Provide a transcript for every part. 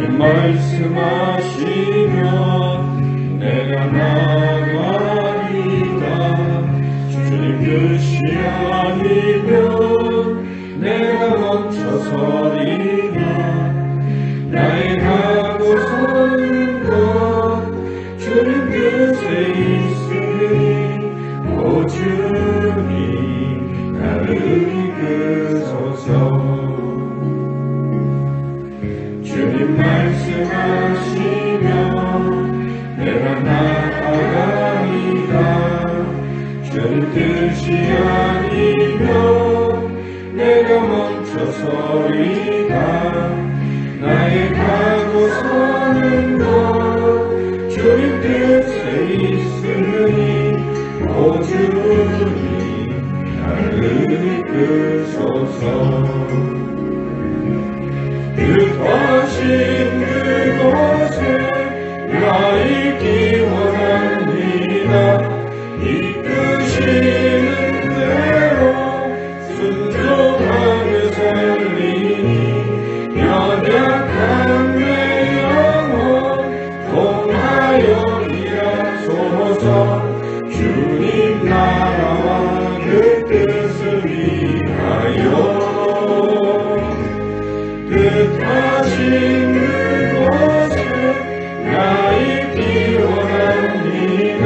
말씀하시면 내가 나가리라. 주님 뜻이 아니면 내가 멈춰서리라. 나의 가고서는 것 주님 뜻에 있으니 오 주님 나를 이끄소서. 주님 말씀하시면 내가 나아가리라. 주님 뜻이 아니면 내가 멈춰서리라. 나의 가고 서는 것 주님 뜻에 있으니 오 주님 나를 이끄소서. 뜻하신 그곳에 나 있기 원합니다. 이끄시는 대로 순종하며 살리니 연약한 내 영혼 통하여 일하소서. 주님 나라와 그 뜻을 위하여 뜻하신 그곳에 나 있기 원합니다.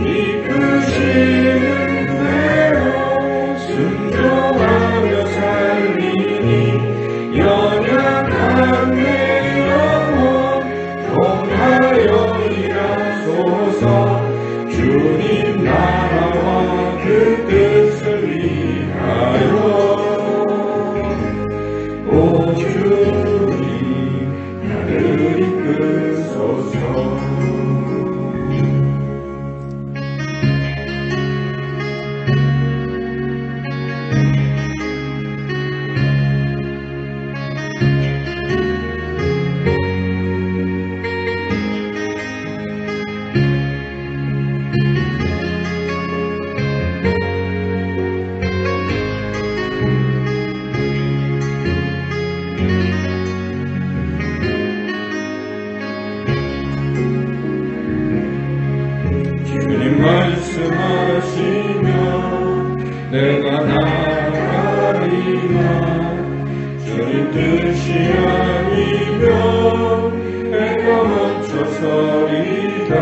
이끄시는 대로 순종하며 살리니 연약한 내 영혼 통하여 일하소서. 주님 나라와 그 뜻을 위하여 오 주님 나를 이끄소서. 말씀하시면 내가 나가리라. 주님 뜻이 아니면 내가 멈춰서리라.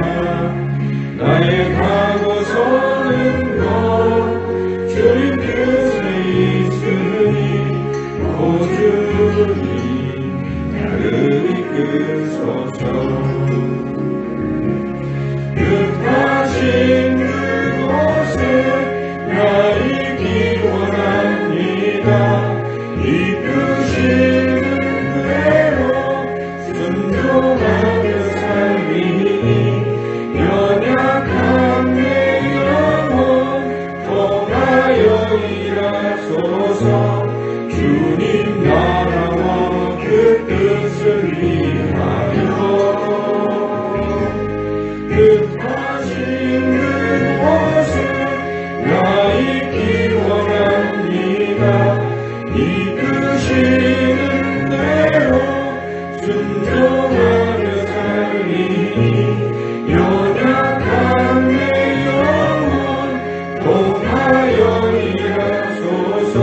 나의 가고 서는 것 주님 뜻에 있으니 오 주님 나를 이끄소서. 뜻하신 그곳에 나 있기 원합니다. 이끄시는 대로 순종하며 살리니 연약한 내 영혼 통하여 일하소서. 주님 나라와 그 뜻을 위하여 뜻하신 그곳에 나 있기 원합니다. 이끄시는 대로 순종하며 살리니 연약한 내 영혼 통하여 일하소서.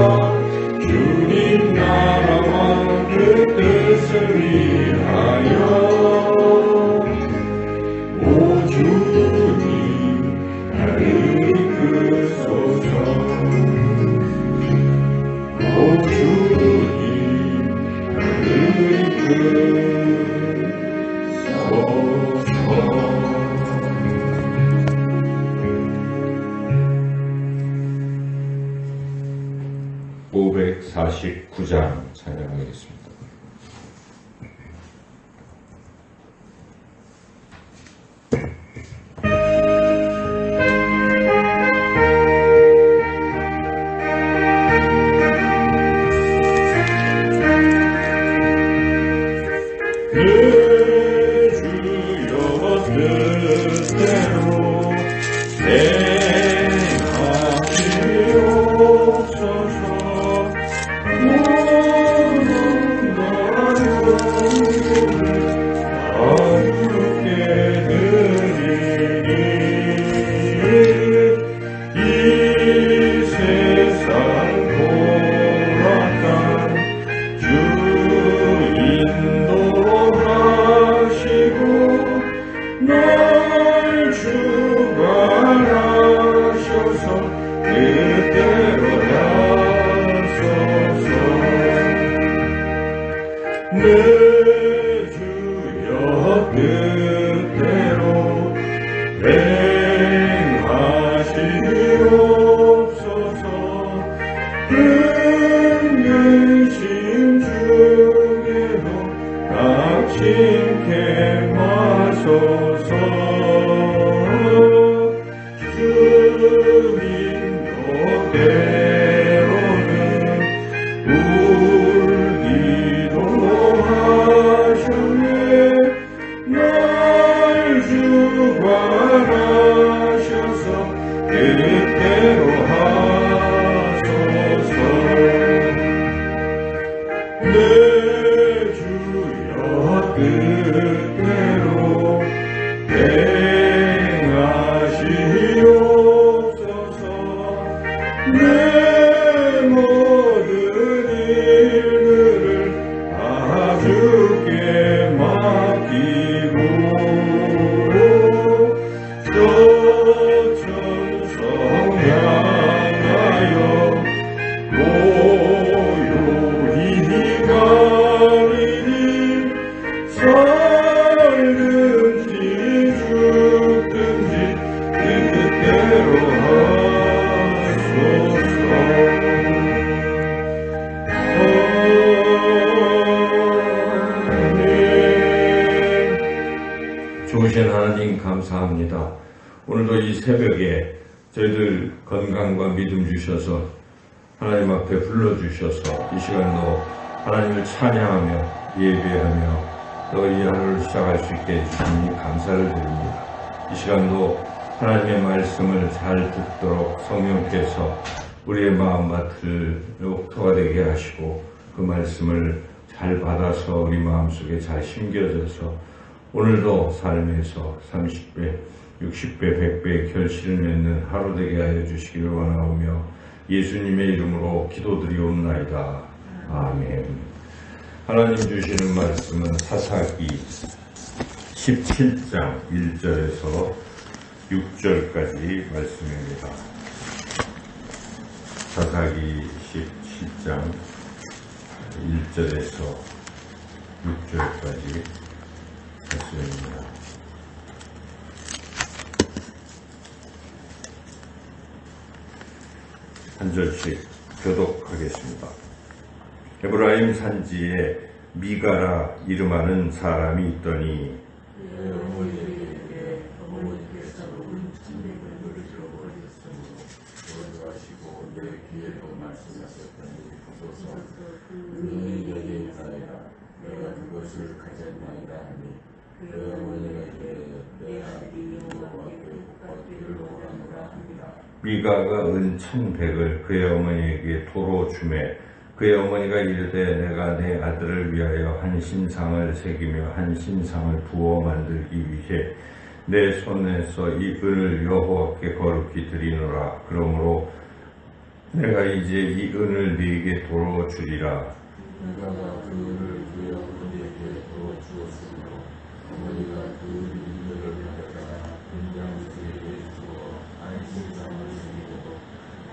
주님 나라와 그 뜻을 위하여 오 주님 나를 이끄소서. 오 주님 나를 이끄소서. 549장 찬양하겠습니다. 행하시옵소서. 모든 내 주여 뜻대로 행하시옵소서. 긁는 심중에도 낙심케 마소서. 주님 뜻대로는 울기도 하셨네. 날 주관하셔서 뜻대로 하소서. 내 주여 뜻대로 행하시옵소서. 내 모든 일들을 다 주께 맡기고 저 천성 향하여 고요히 가리니 살든지 죽든지 뜻대로 하소서. 좋으신 하나님 감사합니다. 오늘도 이 새벽에 저희들 건강과 믿음 주셔서 하나님 앞에 불러주셔서 이 시간도 하나님을 찬양하며 예배하며 또 이 하루를 시작할 수 있게 해주시니 감사를 드립니다. 이 시간도 하나님의 말씀을 잘 듣도록 성령께서 우리의 마음밭을 녹토가 되게 하시고 그 말씀을 잘 받아서 우리 마음속에 잘 심겨져서 오늘도 삶에서 30배, 60배, 100배의 결실을 맺는 하루 되게 하여 주시기를 원하오며 예수님의 이름으로 기도드리옵나이다. 아멘. 하나님 주시는 말씀은 사사기 17장 1절에서 6절까지 말씀입니다. 사사기 17장 1절에서 6절까지 말씀입니다. 한 절씩 교독하겠습니다. 에브라임 산지에 미가라 이름하는 사람이 있더니 어머니께서 온 천백을 누리시러 버렸으므로 원하시고 내 귀에도 말씀하셨더니 보소서 네 여인이나이다 내가 그것을 가졌나이다 하니 그 어머니가 이르되 내 아들이 여호와께 복받기를 원하노라 합니다. 미가가 은 1,100을 그의 어머니에게 도로 주매 그의 어머니가 이르되 내가 내 아들을 위하여 한 신상을 새기며 한 신상을 부어 만들기 위해 내 손에서 이 은을 여호와께 거룩히 드리노라. 그러므로 내가 이제 이 은을 네게 도로 주리라. 미가가 그 은을 그의 어머니에게 도로 주었으므로 어머니가 그 은을 가져다가 금장수에게 주어 한 신상을 새기고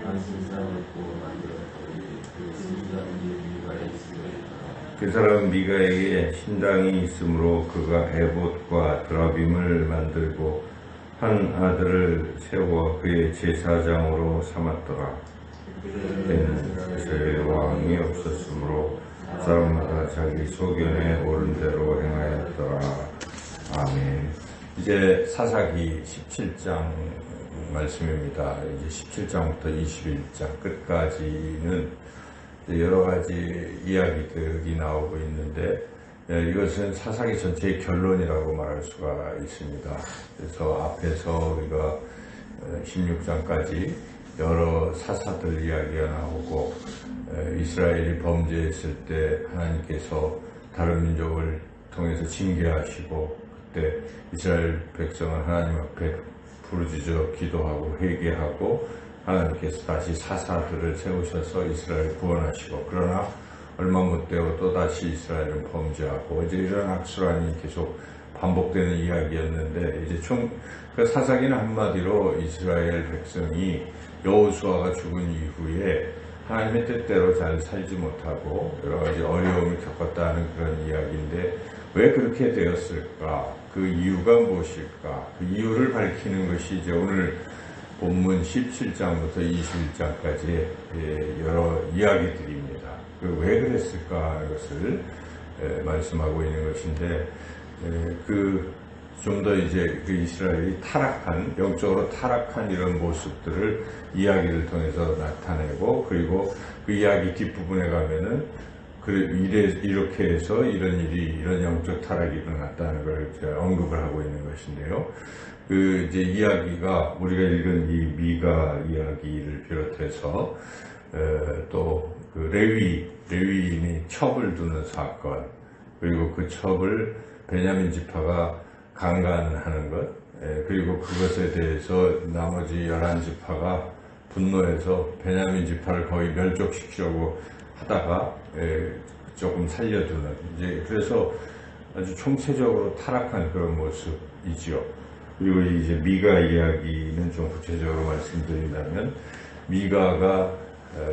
한 신상을 부어 만들었더니 그 신상이 미가의 집에 있더라. 그 사람 미가에게 신당이 있으므로 그가 에봇과 드라빔을 만들고 한 아들을 세워 그의 제사장으로 삼았더라. 그때는 이스라엘 왕이 없었으므로 사람마다 자기 소견에 옳은 대로 행하였더라. 아멘. 이제 사사기 17장 말씀입니다. 이제 17장부터 21장 끝까지는 여러 가지 이야기들이 나오고 있는데 이것은 사사기 전체의 결론이라고 말할 수가 있습니다. 그래서 앞에서 우리가 16장까지 여러 사사들 이야기가 나오고 이스라엘이 범죄했을 때 하나님께서 다른 민족을 통해서 징계하시고 그때 이스라엘 백성은 하나님 앞에 부르짖어 기도하고 회개하고 하나님께서 다시 사사들을 세우셔서 이스라엘을 구원하시고 그러나 얼마 못 되고 또다시 이스라엘은 범죄하고 이제 이런 악순환이 계속 반복되는 이야기였는데 이제 그 사사기는 한마디로 이스라엘 백성이 여호수아가 죽은 이후에 하나님의 뜻대로 잘 살지 못하고 여러 가지 어려움을 겪었다는 그런 이야기인데 왜 그렇게 되었을까? 그 이유가 무엇일까? 그 이유를 밝히는 것이 이제 오늘 본문 17장부터 21장까지의 여러 이야기들입니다. 그 왜 그랬을까 하는 것을 말씀하고 있는 것인데 좀 더 이제 그 이스라엘이 타락한, 영적으로 타락한 이런 모습들을 이야기를 통해서 나타내고, 그리고 그 이야기 뒷부분에 가면은 이렇게 해서 이런 영적 타락이 일어났다는 걸 이제 언급을 하고 있는 것인데요. 이제 이야기가 우리가 읽은 이 미가 이야기를 비롯해서 또 그 레위인이 첩을 두는 사건, 그리고 그 첩을 베냐민 지파가 강간하는 것, 그리고 그것에 대해서 나머지 11지파가 분노해서 베냐민 지파를 거의 멸족시키려고 하다가 조금 살려두는, 이제 그래서 아주 총체적으로 타락한 그런 모습이지요. 그리고 이제 미가 이야기는 좀 구체적으로 말씀드린다면, 미가가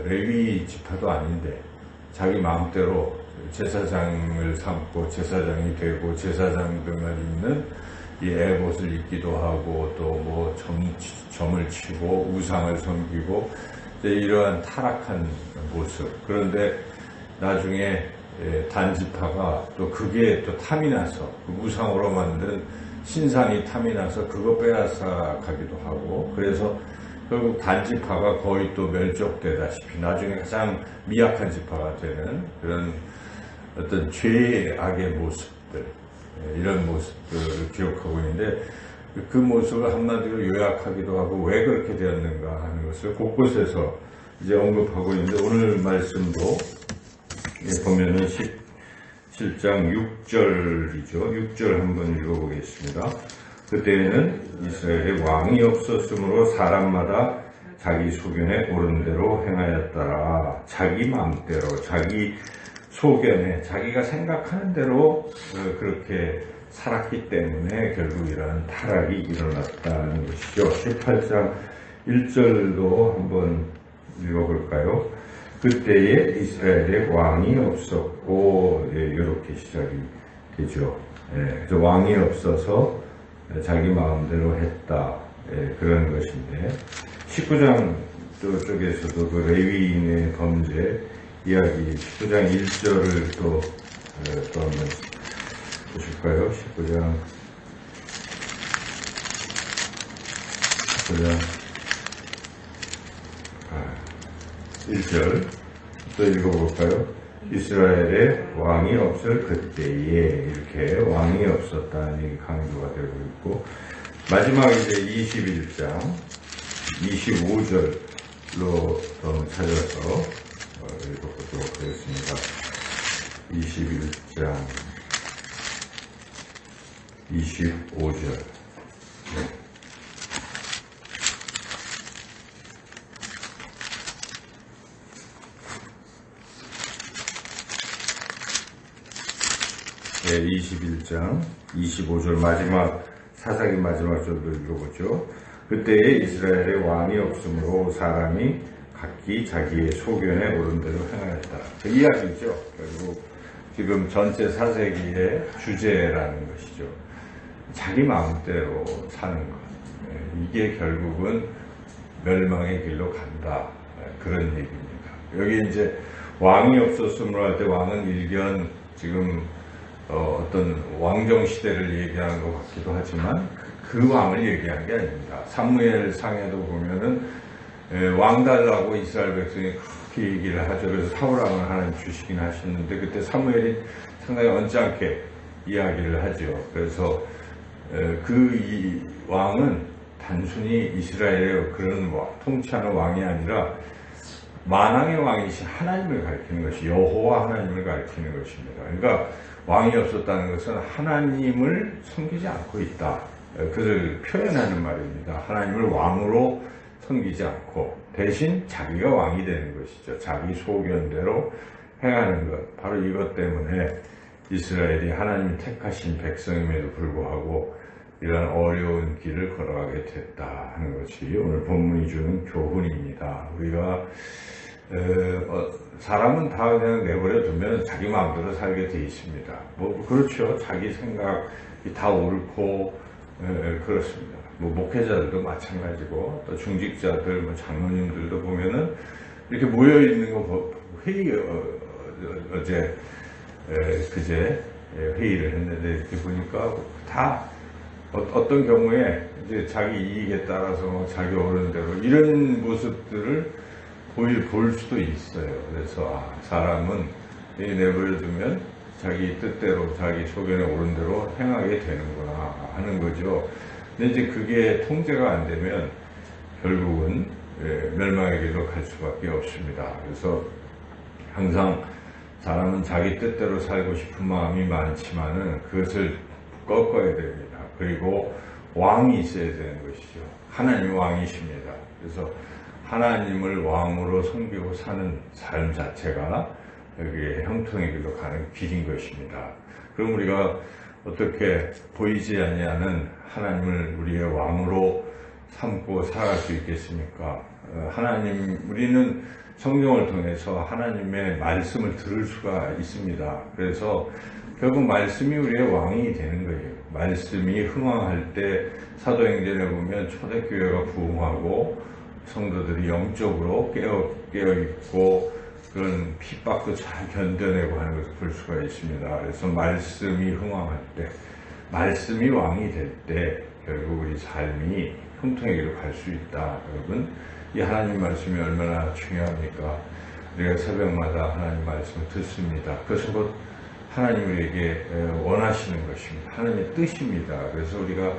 레위 지파도 아닌데 자기 마음대로 제사장을 삼고 제사장이 되고 제사장들만 입는 이 에봇을 입기도 하고 또 뭐 점을 치고 우상을 섬기고 이러한 타락한 모습. 그런데 나중에 단지파가 또 그게 또 탐이 나서 그 우상으로 만든 신상이 탐이 나서 그거 빼앗아가기도 하고, 그래서 결국 단지파가 거의 또 멸족되다시피 나중에 가장 미약한 지파가 되는 그런 어떤 죄의 악의 모습들, 이런 모습들을 기록하고 있는데, 그 모습을 한마디로 요약하기도 하고 왜 그렇게 되었는가 하는 것을 곳곳에서 이제 언급하고 있는데, 오늘 말씀도 보면은 17장 6절이죠. 6절 한번 읽어보겠습니다. 그때에는 이스라엘에 왕이 없었으므로 사람마다 자기 소견에 옳은 대로 행하였더라. 자기 마음대로, 자기 소견에, 자기가 생각하는 대로 그렇게 살았기 때문에 결국 이러한 타락이 일어났다는 것이죠. 18장 1절도 한번 읽어볼까요? 그때에 이스라엘에 왕이 없었고, 이렇게 시작이 되죠. 그래서 왕이 없어서 자기 마음대로 했다, 그런 것인데, 19장 쪽에서도 그 레위인의 범죄 이야기 19장 1절을 또 한번 보실까요? 19장 1절 또 읽어볼까요? 이스라엘에 왕이 없을 그때에, 이렇게 왕이 없었다는 얘기 강조가 되고 있고, 마지막 이제 21장 25절로 찾아서 읽어보도록 하겠습니다. 21장 25절. 네, 21장 25절 사사기 마지막 절도 읽어보죠. 그때에 이스라엘에 왕이 없으므로 사람이 각기 자기의 소견에 옳은 대로 행하였다. 그 이야기죠. 결국 지금 전체 사세기의 주제라는 것이죠. 자기 마음대로 사는 것. 이게 결국은 멸망의 길로 간다. 그런 얘기입니다. 여기 이제 왕이 없었으므로 할 때 왕은 일견 지금 어떤 왕정 시대를 얘기하는 것 같기도 하지만 그 왕을 얘기하는 게 아닙니다. 사무엘 상에도 보면은 왕 달라고 이스라엘 백성이 그렇게 얘기를 하죠. 그래서 사울왕을 하나님 주시긴 하셨는데 그때 사무엘이 상당히 언짢게 이야기를 하죠. 그래서 이 왕은 단순히 이스라엘의 그런 통치하는 왕이 아니라 만왕의 왕이신 하나님을 가리키는 것이 여호와 하나님을 가리키는 것입니다. 그러니까 왕이 없었다는 것은 하나님을 섬기지 않고 있다. 그를 표현하는 말입니다. 하나님을 왕으로 섬기지 않고 대신 자기가 왕이 되는 것이죠. 자기 소견대로 행하는 것. 바로 이것 때문에 이스라엘이 하나님이 택하신 백성임에도 불구하고 이런 어려운 길을 걸어가게 됐다 하는 것이 오늘 본문이 주는 교훈입니다. 우리가 사람은 다 그냥 내버려 두면 자기 마음대로 살게 돼 있습니다. 뭐 그렇죠. 자기 생각이 다 옳고 그렇습니다. 뭐 목회자들도 마찬가지고 또 중직자들, 뭐 장로님들도 보면은 이렇게 모여 있는 거 회의 어제 그제 회의를 했는데 이렇게 보니까 다 어떤 경우에 이제 자기 이익에 따라서 자기 어른 대로 이런 모습들을 볼 수도 있어요. 그래서 사람은 내버려 두면 자기 뜻대로 자기 소견에 오른 대로 행하게 되는구나 하는 거죠. 근데 이제 그게 통제가 안 되면 결국은 멸망의 길로 갈 수밖에 없습니다. 그래서 항상 사람은 자기 뜻대로 살고 싶은 마음이 많지만은 그것을 꺾어야 됩니다. 그리고 왕이 있어야 되는 것이죠. 하나님 왕이십니다. 그래서 하나님을 왕으로 섬기고 사는 삶 자체가 여기에 형통의 길로 가는 길인 것입니다. 그럼 우리가 어떻게 보이지 않는 하나님을 우리의 왕으로 삼고 살아갈 수 있겠습니까? 우리는 성경을 통해서 하나님의 말씀을 들을 수가 있습니다. 그래서 결국 말씀이 우리의 왕이 되는 거예요. 말씀이 흥왕할 때 사도행전에 보면 초대교회가 부흥하고 성도들이 영적으로 깨어있고 그런 핍박도 잘 견뎌내고 하는 것을 볼 수가 있습니다. 그래서 말씀이 흥왕할 때, 말씀이 왕이 될 때 결국 우리 삶이 형통의 길로 갈 수 있다. 여러분, 이 하나님 말씀이 얼마나 중요합니까? 우리가 새벽마다 하나님 말씀을 듣습니다. 그것은 곧 하나님 우리에게 원하시는 것입니다. 하나님의 뜻입니다. 그래서 우리가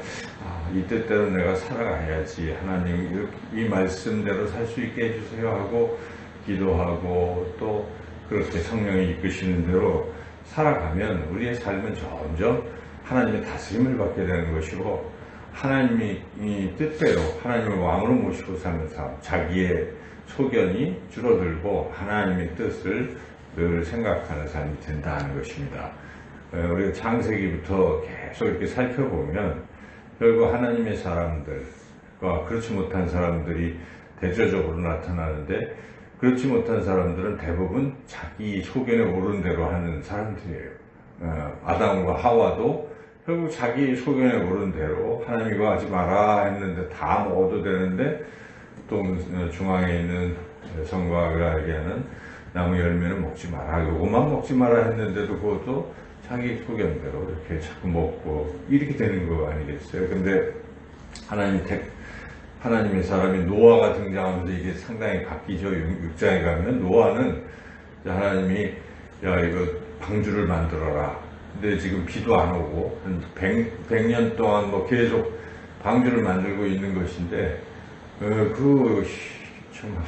이 뜻대로 내가 살아가야지, 하나님 이 말씀대로 살 수 있게 해주세요 하고 기도하고 또 그렇게 성령이 이끄시는 대로 살아가면 우리의 삶은 점점 하나님의 다스림을 받게 되는 것이고, 하나님이 이 뜻대로 하나님을 왕으로 모시고 사는 삶, 자기의 소견이 줄어들고 하나님의 뜻을 늘 생각하는 삶이 된다는 것입니다. 우리가 창세기부터 계속 이렇게 살펴보면 결국 하나님의 사람들과 그렇지 못한 사람들이 대조적으로 나타나는데, 그렇지 못한 사람들은 대부분 자기 소견에 오른 대로 하는 사람들이에요. 아담과 하와도 결국 자기 소견에 오른 대로 하나님 이거 하지 마라 했는데 다 먹어도 되는데, 또 중앙에 있는 성곽을 알게 하는 나무 열매는 먹지 마라, 이것만 먹지 마라 했는데도 그것도 자기 소견대로 이렇게 자꾸 먹고 이렇게 되는 거 아니겠어요? 근데 하나님의 사람이 노아가 등장하면서 이게 상당히 바뀌죠. 6장에 가면 노아는 하나님이 이거 방주를 만들어라. 근데 지금 비도 안 오고 한 100년 동안 뭐 계속 방주를 만들고 있는 것인데 좀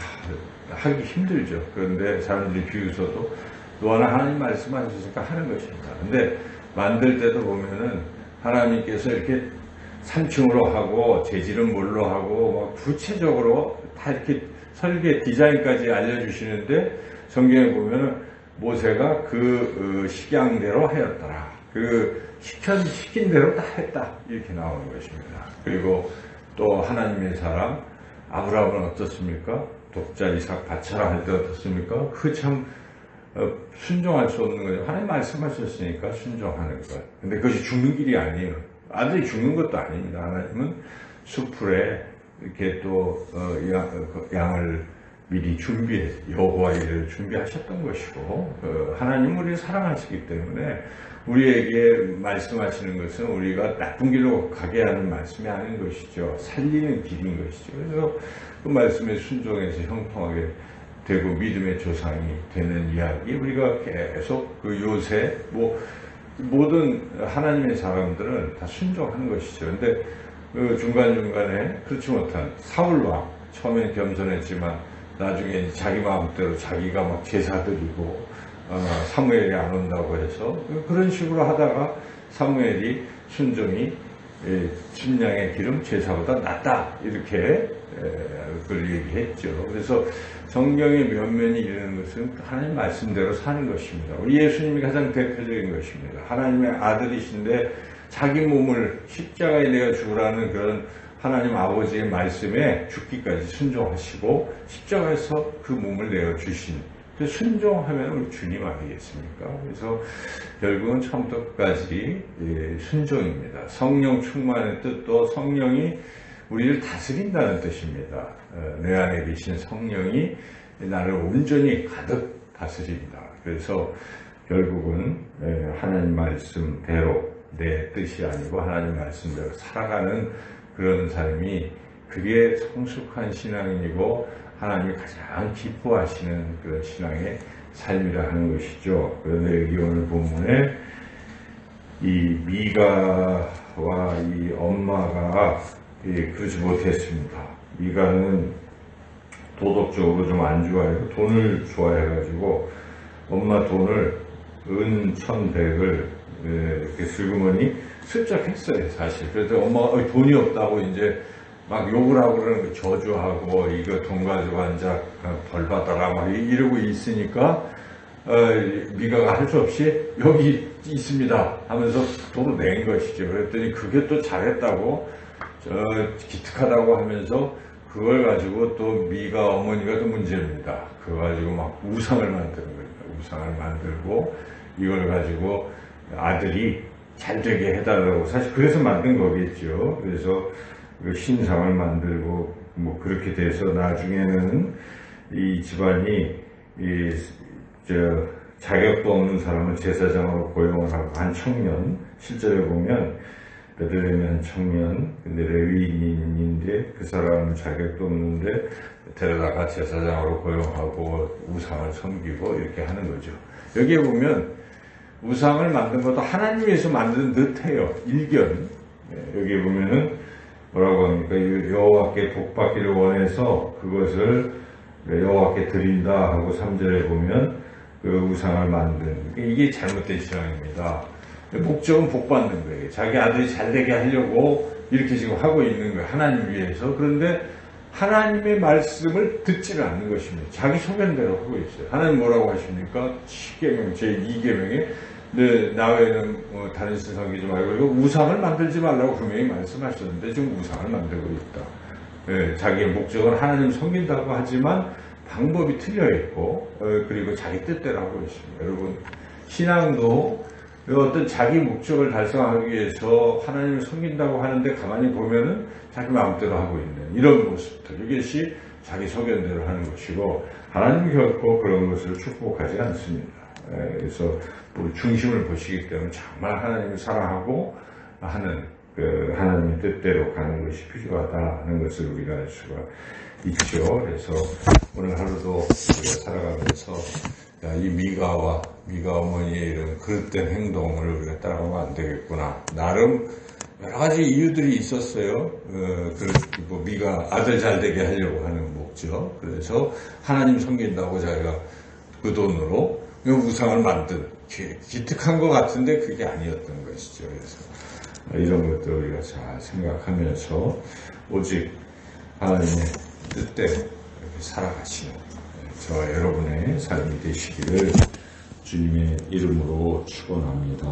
하기 힘들죠. 그런데 사람들이 비웃어도 노아는 하나님 말씀하셨으니까 하는 것입니다. 근데 만들 때도 보면은 하나님께서 이렇게 3층으로 하고 재질은 뭘로 하고 막 구체적으로 다 이렇게 설계 디자인까지 알려주시는데, 성경에 보면은 모세가 그 식양대로 하였더라, 시킨 대로 다 했다, 이렇게 나오는 것입니다. 그리고 또 하나님의 사람 아브라함은 어떻습니까? 독자 이삭 바쳐라 할 때 어떻습니까? 참 순종할 수 없는 거죠. 하나님 말씀하셨으니까 순종하는 것. 근데 그것이 죽는 길이 아니에요. 아들이 죽는 것도 아닙니다. 하나님은 수풀에 이렇게 또 양을 미리 여호와 일을 준비하셨던 것이고, 하나님 우리를 사랑하시기 때문에 우리에게 말씀하시는 것은 우리가 나쁜 길로 가게 하는 말씀이 아닌 것이죠. 살리는 길인 것이죠. 그래서 그 말씀에 순종해서 형통하게 되고 믿음의 조상이 되는 이야기, 우리가 계속 그 요새 모든 하나님의 사람들은 다 순종하는 것이죠. 근데 그 중간중간에 그렇지 못한 사울왕, 처음엔 겸손했지만 나중에 자기 마음대로 자기가 막 제사 드리고 사무엘이 안 온다고 해서 그런 식으로 하다가 사무엘이 순종이 순양의 기름 제사보다 낫다, 이렇게 그걸 얘기했죠. 그래서 성경의 면면이 이르는 것은 하나님 말씀대로 사는 것입니다. 우리 예수님이 가장 대표적인 것입니다. 하나님의 아들이신데 자기 몸을 십자가에 내가 죽으라는 그런 하나님 아버지의 말씀에 죽기까지 순종하시고 십자가에서 그 몸을 내어주신 순종하면 우리 주님 아니겠습니까? 그래서 결국은 처음부터 끝까지 순종입니다. 성령 충만의 뜻도 성령이 우리를 다스린다는 뜻입니다. 내 안에 계신 성령이 나를 온전히 가득 다스린다. 그래서 결국은 하나님 말씀대로 내 뜻이 아니고 하나님 말씀대로 살아가는 그런 삶이 그게 성숙한 신앙이고 하나님이 가장 기뻐하시는 그런 신앙의 삶이라 하는 것이죠. 그런데 여기 오늘 본문에 이 미가와 이 엄마가 그러지 못했습니다. 미가는 도덕적으로 좀 안 좋아해요. 돈을 좋아해가지고 엄마 돈을 은 1,100을 이렇게 슬그머니 슬쩍 했어요, 사실. 그래서 엄마가 돈이 없다고 이제 막 욕을 하고 그러는 거 저주하고 이거 돈 가지고 앉아 벌 받아라 막 이러고 있으니까 미가가 할 수 없이 여기 있습니다 하면서 돈을 낸 것이죠. 그랬더니 그게 또 잘했다고 기특하다고 하면서 그걸 가지고 또 미가 어머니가 또 문제입니다. 그거 가지고 막 우상을 만드는 겁니다. 우상을 만들고 이걸 가지고 아들이 잘 되게 해달라고 사실 그래서 만든 거겠죠. 그래서 그 신상을 만들고 뭐 그렇게 돼서 나중에는 이 집안이 자격도 없는 사람을 제사장으로 고용을 하고 한 청년 실제로 보면 베들레헴 청년 근데 레위인인데 그 사람은 자격도 없는데 데려다가 제사장으로 고용하고 우상을 섬기고 이렇게 하는 거죠. 여기에 보면 우상을 만든 것도 하나님 위해서 만든 듯해요. 일견. 여기 보면은 뭐라고 합니까? 여호와께 복받기를 원해서 그것을 여호와께 드린다 하고 3절에 보면 그 우상을 만든 이게 잘못된 신앙입니다. 목적은 복받는 거예요. 자기 아들이 잘되게 하려고 이렇게 지금 하고 있는 거예요. 하나님 위해서. 그런데 하나님의 말씀을 듣지를 않는 것입니다. 자기 소견대로 하고 있어요. 하나님 뭐라고 하십니까? 10계명 제2계명에 나 외에는 다른 신 섬기지 말고 우상을 만들지 말라고 분명히 말씀하셨는데 지금 우상을 만들고 있다. 자기의 목적은 하나님 섬긴다고 하지만 방법이 틀려 있고 그리고 자기 뜻대로 하고 있습니다. 여러분 신앙도 어떤 자기 목적을 달성하기 위해서 하나님을 섬긴다고 하는데 가만히 보면은 자기 마음대로 하고 있는 이런 모습들 이것이 자기 소견대로 하는 것이고 하나님은 결코 그런 것을 축복하지 않습니다. 그래서 우리 중심을 보시기 때문에 정말 하나님을 사랑하고 하는 그 하나님의 뜻대로 가는 것이 필요하다 하는 것을 우리가 알 수가 있죠. 그래서 오늘 하루도 우리가 살아가면서 이 미가 어머니의 이런 그릇된 행동을 우리가 따라가면 안 되겠구나. 나름 여러 가지 이유들이 있었어요. 미가 아들 잘 되게 하려고 하는 목적. 그래서 하나님 섬긴다고 자기가 그 돈으로 우상을 만든 기특한 것 같은데 그게 아니었던 것이죠. 그래서 이런 것들 우리가 잘 생각하면서 오직 하나님의 뜻대로 이렇게 살아가시는 저와 여러분의 삶이 되시기를 주님의 이름으로 축원합니다.